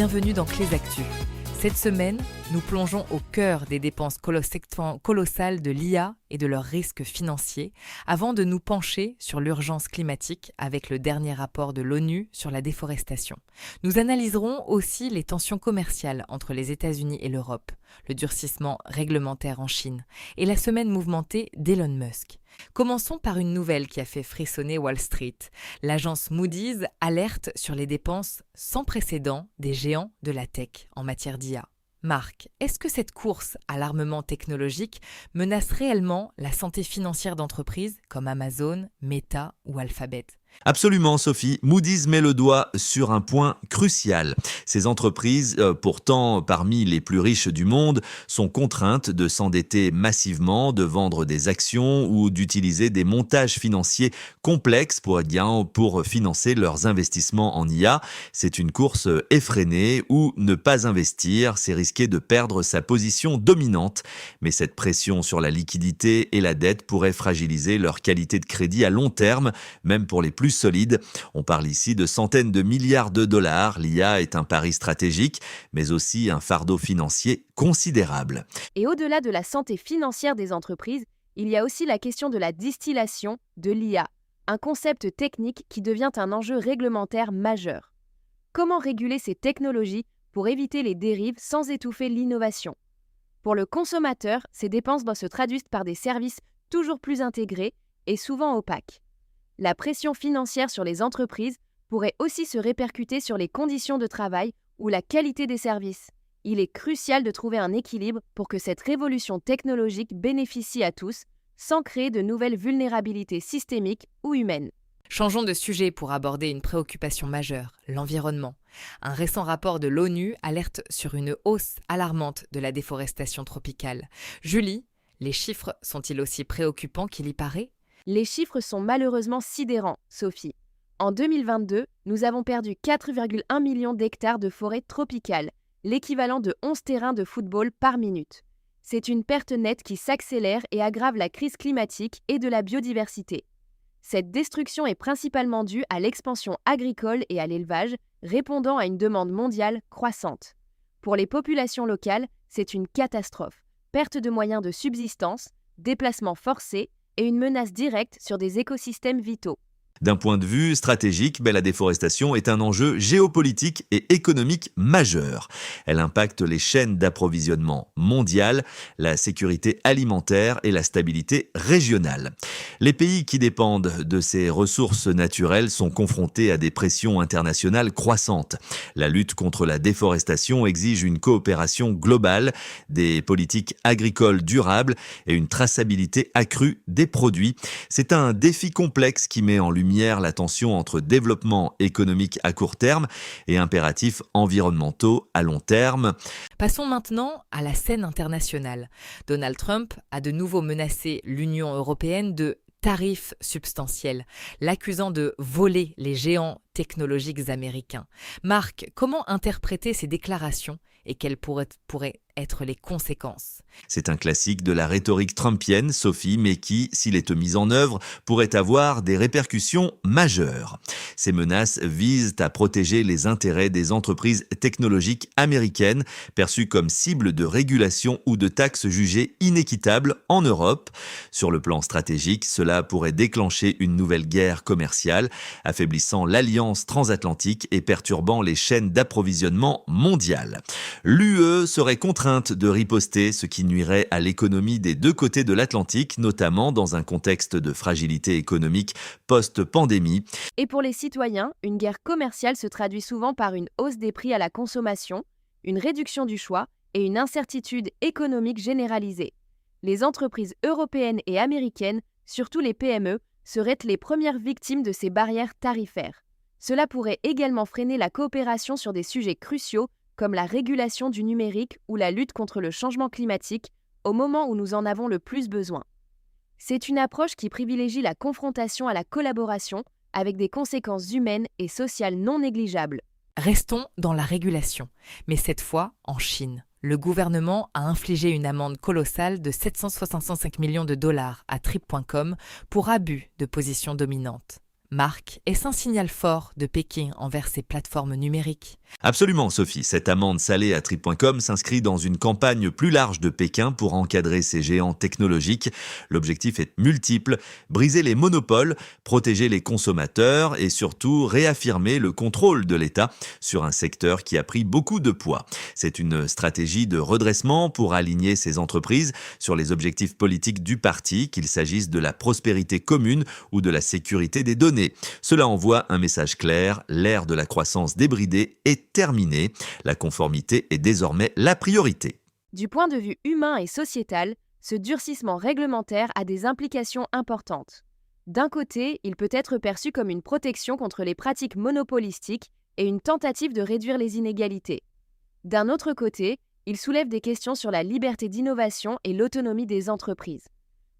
bienvenue dans Clés Actu. Cette semaine, nous plongeons au cœur des dépenses colossales de l'IA et de leurs risques financiers, avant de nous pencher sur l'urgence climatique avec le dernier rapport de l'ONU sur la déforestation. Nous analyserons aussi les tensions commerciales entre les États-Unis et l'Europe, le durcissement réglementaire en Chine et la semaine mouvementée d'Elon Musk. Commençons par une nouvelle qui a fait frissonner Wall Street. L'agence Moody's alerte sur les dépenses sans précédent des géants de la tech en matière d'IA. Marc, est-ce que cette course à l'armement technologique menace réellement la santé financière d'entreprises comme Amazon, Meta ou Alphabet ? Absolument, Sophie. Moody's met le doigt sur un point crucial. Ces entreprises, pourtant parmi les plus riches du monde, sont contraintes de s'endetter massivement, de vendre des actions ou d'utiliser des montages financiers complexes pour financer leurs investissements en IA. C'est une course effrénée où ne pas investir, c'est risquer de perdre sa position dominante. Mais cette pression sur la liquidité et la dette pourrait fragiliser leur qualité de crédit à long terme, même pour les plus solides. On parle ici de centaines de milliards de dollars. L'IA est un pari stratégique, mais aussi un fardeau financier considérable. Et au-delà de la santé financière des entreprises, il y a aussi la question de la distillation de l'IA, un concept technique qui devient un enjeu réglementaire majeur. Comment réguler ces technologies pour éviter les dérives sans étouffer l'innovation ? Pour le consommateur, ces dépenses doivent se traduire par des services toujours plus intégrés et souvent opaques. La pression financière sur les entreprises pourrait aussi se répercuter sur les conditions de travail ou la qualité des services. Il est crucial de trouver un équilibre pour que cette révolution technologique bénéficie à tous, sans créer de nouvelles vulnérabilités systémiques ou humaines. Changeons de sujet pour aborder une préoccupation majeure, l'environnement. Un récent rapport de l'ONU alerte sur une hausse alarmante de la déforestation tropicale. Julie, les chiffres sont-ils aussi préoccupants qu'il y paraît ? Les chiffres sont malheureusement sidérants, Sophie. En 2022, nous avons perdu 4,1 millions d'hectares de forêt tropicale, l'équivalent de 11 terrains de football par minute. C'est une perte nette qui s'accélère et aggrave la crise climatique et de la biodiversité. Cette destruction est principalement due à l'expansion agricole et à l'élevage, répondant à une demande mondiale croissante. Pour les populations locales, c'est une catastrophe. Perte de moyens de subsistance, déplacements forcés, et une menace directe sur des écosystèmes vitaux. D'un point de vue stratégique, la déforestation est un enjeu géopolitique et économique majeur. Elle impacte les chaînes d'approvisionnement mondiales, la sécurité alimentaire et la stabilité régionale. Les pays qui dépendent de ces ressources naturelles sont confrontés à des pressions internationales croissantes. La lutte contre la déforestation exige une coopération globale, des politiques agricoles durables et une traçabilité accrue des produits. C'est un défi complexe qui met en lumière la tension entre développement économique à court terme et impératifs environnementaux à long terme. Passons maintenant à la scène internationale. Donald Trump a de nouveau menacé l'Union européenne de tarifs substantiels, l'accusant de voler les géants technologiques américains. Marc, comment interpréter ces déclarations et quelles pourraient être les conséquences ? C'est un classique de la rhétorique trumpienne, Sophie, mais qui, s'il est mis en œuvre, pourrait avoir des répercussions majeures. Ces menaces visent à protéger les intérêts des entreprises technologiques américaines, perçues comme cibles de régulation ou de taxes jugées inéquitables en Europe. Sur le plan stratégique, cela pourrait déclencher une nouvelle guerre commerciale, affaiblissant l'alliance transatlantique et perturbant les chaînes d'approvisionnement mondiales. L'UE serait contrainte de riposter, ce qui nuirait à l'économie des deux côtés de l'Atlantique, notamment dans un contexte de fragilité économique post-pandémie. Et pour les citoyens, une guerre commerciale se traduit souvent par une hausse des prix à la consommation, une réduction du choix et une incertitude économique généralisée. Les entreprises européennes et américaines, surtout les PME, seraient les premières victimes de ces barrières tarifaires. Cela pourrait également freiner la coopération sur des sujets cruciaux comme la régulation du numérique ou la lutte contre le changement climatique, au moment où nous en avons le plus besoin. C'est une approche qui privilégie la confrontation à la collaboration, avec des conséquences humaines et sociales non négligeables. Restons dans la régulation, mais cette fois en Chine. Le gouvernement a infligé une amende colossale de 765 millions de dollars à Trip.com pour abus de position dominante. Marc, est-ce un signal fort de Pékin envers ses plateformes numériques? Absolument, Sophie. Cette amende salée à Trip.com s'inscrit dans une campagne plus large de Pékin pour encadrer ces géants technologiques. L'objectif est multiple: briser les monopoles, protéger les consommateurs et surtout réaffirmer le contrôle de l'État sur un secteur qui a pris beaucoup de poids. C'est une stratégie de redressement pour aligner ces entreprises sur les objectifs politiques du parti, qu'il s'agisse de la prospérité commune ou de la sécurité des données. Cela envoie un message clair: l'ère de la croissance débridée est terminée. La conformité est désormais la priorité. Du point de vue humain et sociétal, ce durcissement réglementaire a des implications importantes. D'un côté, il peut être perçu comme une protection contre les pratiques monopolistiques et une tentative de réduire les inégalités. D'un autre côté, il soulève des questions sur la liberté d'innovation et l'autonomie des entreprises.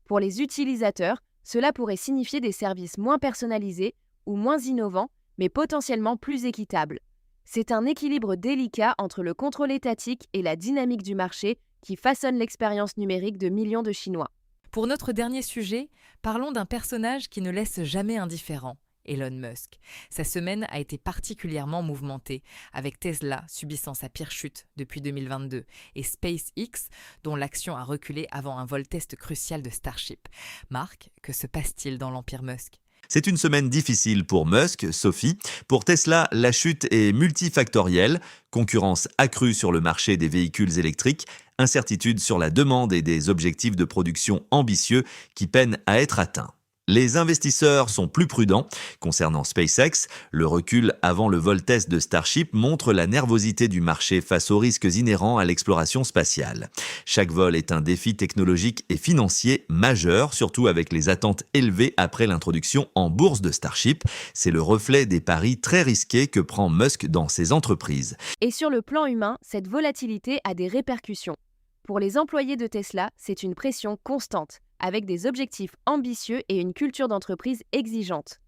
Pour les utilisateurs, cela pourrait signifier des services moins personnalisés ou moins innovants, mais potentiellement plus équitables. C'est un équilibre délicat entre le contrôle étatique et la dynamique du marché qui façonne l'expérience numérique de millions de Chinois. Pour notre dernier sujet, parlons d'un personnage qui ne laisse jamais indifférent, Elon Musk. Sa semaine a été particulièrement mouvementée, avec Tesla subissant sa pire chute depuis 2022 et SpaceX, dont l'action a reculé avant un vol test crucial de Starship. Marc, que se passe-t-il dans l'empire Musk ? C'est une semaine difficile pour Musk, Sophie. Pour Tesla, la chute est multifactorielle. Concurrence accrue sur le marché des véhicules électriques, incertitude sur la demande et des objectifs de production ambitieux qui peinent à être atteints. Les investisseurs sont plus prudents. Concernant SpaceX, le recul avant le vol test de Starship montre la nervosité du marché face aux risques inhérents à l'exploration spatiale. Chaque vol est un défi technologique et financier majeur, surtout avec les attentes élevées après l'introduction en bourse de Starship. C'est le reflet des paris très risqués que prend Musk dans ses entreprises. Et sur le plan humain, cette volatilité a des répercussions. Pour les employés de Tesla, c'est une pression constante, avec des objectifs ambitieux et une culture d'entreprise exigeante.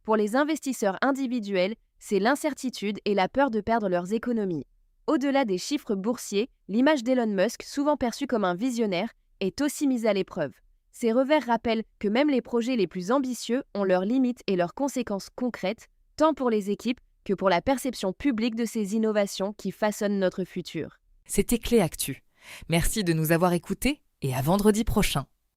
Pour les investisseurs individuels, c'est l'incertitude et la peur de perdre leurs économies. Au-delà des chiffres boursiers, l'image d'Elon Musk, souvent perçue comme un visionnaire, est aussi mise à l'épreuve. Ces revers rappellent que même les projets les plus ambitieux ont leurs limites et leurs conséquences concrètes, tant pour les équipes que pour la perception publique de ces innovations qui façonnent notre futur. C'était Clé Actu. Merci de nous avoir écoutés et à vendredi prochain.